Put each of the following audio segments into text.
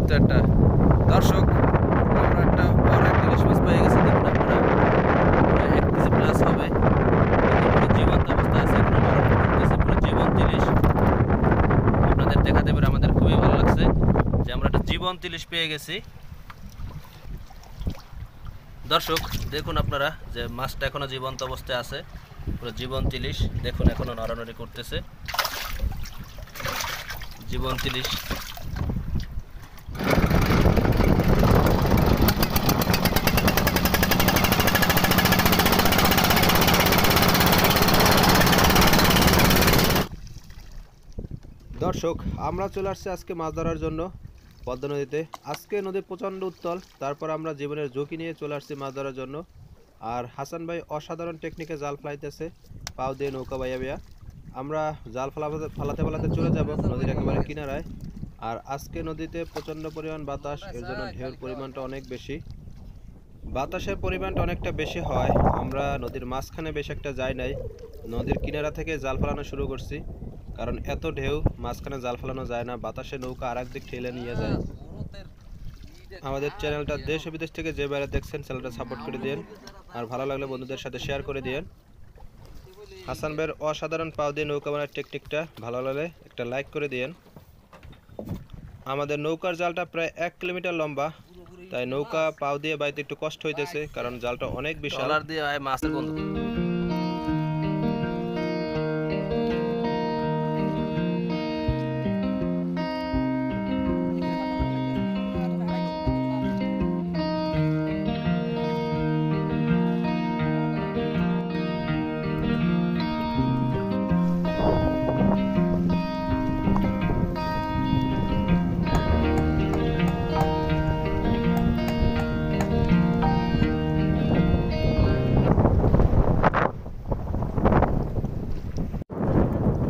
তো একটা দর্শক, আমরা একটা বড় একটা ইলিশ মাছ পেয়ে গেছি। দেখুন আপনারা, প্রায় 1 কেজি প্লাস হবে। পুরো জীবন্ত অবস্থা আছে, এখনো নড়ানড়ি করতেছে, পুরো জীবন্ত ইলিশ। আপনাদের দেখাতে পেরে আমাদের খুবই ভালো লাগছে যে আমরা একটা জীবন্ত ইলিশ পেয়ে গেছি। দর্শক দেখুন আপনারা যে মাছটা এখনো জীবন্ত অবস্থায় আছে, পুরো জীবন্ত ইলিশ। দেখুন এখনো নড়ানড়ি করতেছে, জীবন্ত ইলিশ। দর্শক আমরা চলে আসছি আজকে মাছ ধরার জন্য পদ্মা নদীতে। আজকে নদী প্রচণ্ড উত্তাল, তারপর আমরা জীবনের ঝুঁকি নিয়ে চলে আসছি মাছ ধরার জন্য। আর হাসান ভাই অসাধারণ টেকনিকে জাল ফেলাইতেছে, পাও দিয়ে নৌকা বাইয়া। আমরা জাল ফালাতে ফালাতে চলে যাব নদীর একেবারে কিনারায়। আর আজকে নদীতে প্রচণ্ড পরিমাণ বাতাস, এর জন্য ঢেউর পরিমাণটা অনেক বেশি। বাতাসের পরিমাণটা অনেকটা বেশি হয়। আমরা নদীর মাঝখানে বেশ একটা যাই নাই, নদীর কিনারা থেকে জাল ফেলানো শুরু করছি, কারণ এত ঢেউ, মাঝখানে জাল ফেলানো যায় না, বাতাসে নৌকা আর একদিক ঠেলে নিয়ে যায়। আমাদের চ্যানেলটা দেশ ও বিদেশ থেকে যে বাইরে দেখছেন চ্যানেলটা সাপোর্ট করে দিন, আর ভালো লাগলে বন্ধুদের সাথে শেয়ার করে দিন। হাসান ভাইয়ের অসাধারণ পাও দিয়ে নৌকা বানার টেকনিকটা ভালো লাগলে একটা লাইক করে দিন। আমাদের নৌকার জালটা প্রায় 1 কিলোমিটার লম্বা, তাই নৌকা পাও দিয়ে বাইতে একটু কষ্ট হইতেছে, কারণ জালটা অনেক বিশাল। দিয়ে মাছের বন্ধু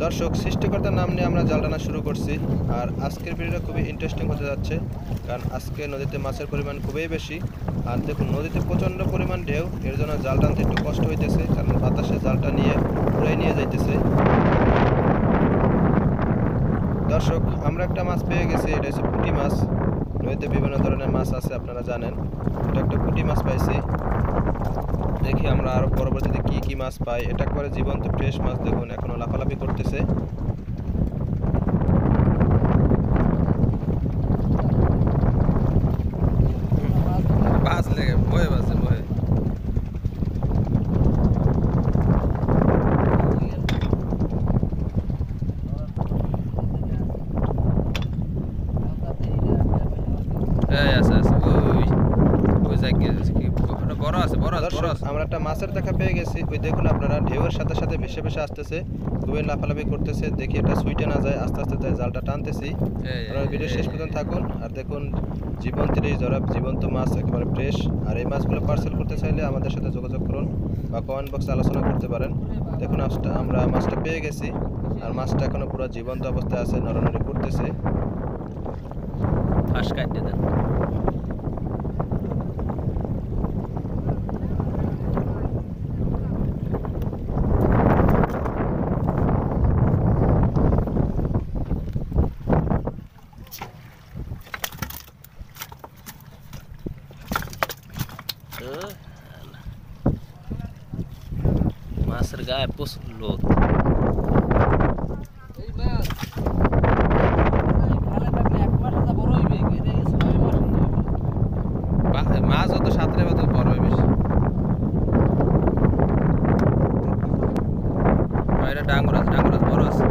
দর্শক, সৃষ্টিকর্তার নাম নিয়ে আমরা জাল টানা শুরু করছি। আর আজকের ভিডিওটা খুবই ইন্টারেস্টিং হতে যাচ্ছে, কারণ আজকে নদীতে মাছের পরিমাণ খুবই বেশি। আর দেখুন নদীতে প্রচণ্ড পরিমাণ ঢেউ, এর জন্য জাল টানতে একটু কষ্ট হইতেছে, কারণ বাতাসে জালটা নিয়ে উড়াই নিয়ে যাইতেছে। দর্শক আমরা একটা মাছ পেয়ে গেছি, এটা হচ্ছে পুঁটি মাছ। নদীতে বিভিন্ন ধরনের মাছ আছে, আপনারা জানেন। এটা একটা পুঁটি মাছ পাইছি। দেখি আমরা আরো পরবর্তীতে কি কি মাছ পাই। এটা একবারে জীবন্ত ফ্রেশ মাছ, দেখুন এখনো লাফালাফি করতেছে। আমরা একটা মাছের দেখা পেয়ে গেছি, ওই দেখুন আপনারা ঢেউয়ের সাথে সাথে ভেসে ভেসে আসতেছে, খুবই লাফালাফি করতেছে। দেখি এটা সুইটে না যায়, আস্তে আস্তে জালটা টানতেছি। আপনারা ভিডিও শেষ পর্যন্ত থাকুন। আর দেখুন জীবন্ত ইলিশ ধরা, জীবন্ত মাছ একেবারে ফ্রেশ। আর এই মাছগুলো পার্সেল করতে চাইলে আমাদের সাথে যোগাযোগ করুন বা কমেন্ট বক্সে আলোচনা করতে পারেন। দেখুন আমরা মাছটা পেয়ে গেছি, আর মাছটা এখনো পুরো জীবন্ত অবস্থায় আছে, নড়ানড়ি করতেছে। ফাঁস কাটতে দেন। মাছের গায়ে প্রচুর লোদ। মাছ যত সাঁতরে তত বড় হয় বেশি। এটা ডাঙ্গর আছে, বড় আছে।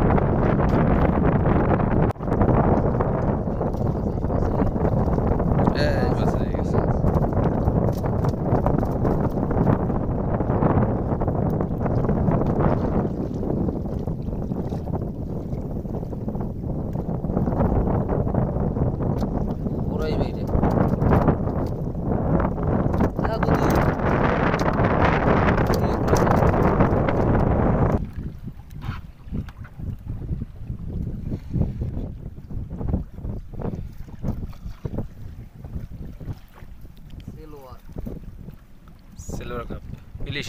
সিলভার কাপ ইলিশ,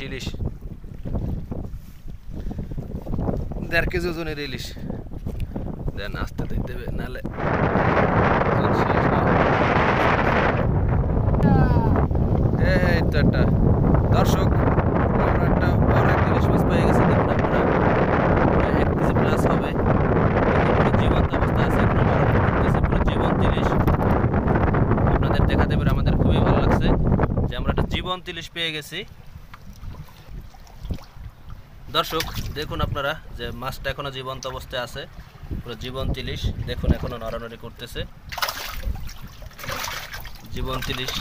1.5 কেজি ওজনের ইলিশ। দেন আস্তে দিতে দেবে, নাহলে জীবন্ত ইলিশ পেয়ে গেছি। দর্শক দেখুন আপনারা যে মাছটা এখনো জীবন্ত অবস্থায় আছে, পুরো জীবন্ত ইলিশ। দেখুন এখনো নড়ানড়ি করতেছে জীবন্ত ইলিশ।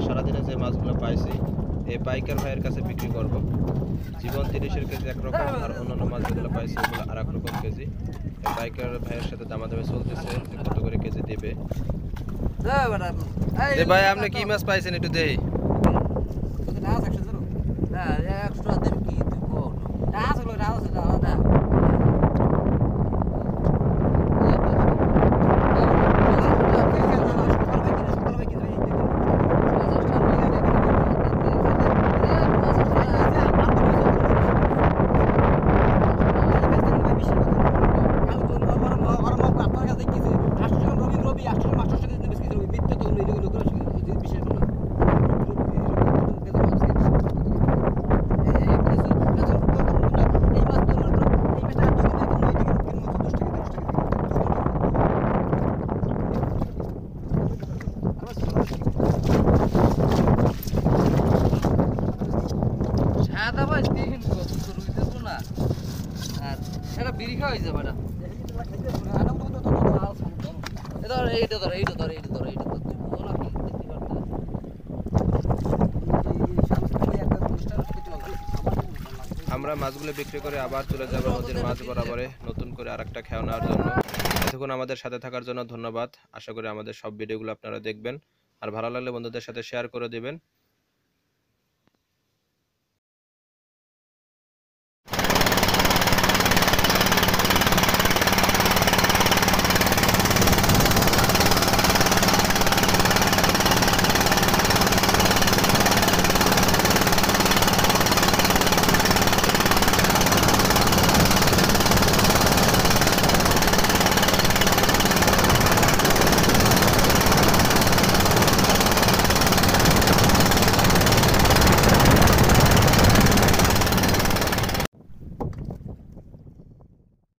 সারাদিনে যে মাছগুলো পাইছি এই পাইকার ভাইয়ের কাছে বিক্রি করব। জীবন্ত ইলিশের কেজি একরকম, আর অন্যান্য মাছ যেগুলো পাইছি ওগুলো আর এক রকম কেজি। পাইকার ভাইয়ের সাথে দামাদামি চলতেছে কত করে কেজি দেবে। ভাই আপনি কি মাছ পাইছেন একটু দেই। আমরা মাছগুলো বিক্রি করে আবার চলে যাব নদীর মাছ বরাবরে নতুন করে আরেকটা খেয়া নেওয়ার জন্য। এতক্ষণ আমাদের সাথে থাকার জন্য ধন্যবাদ। আশা করি আমাদের সব ভিডিওগুলো আপনারা দেখবেন, আর ভালো লাগলে বন্ধুদের সাথে শেয়ার করে দিবেন।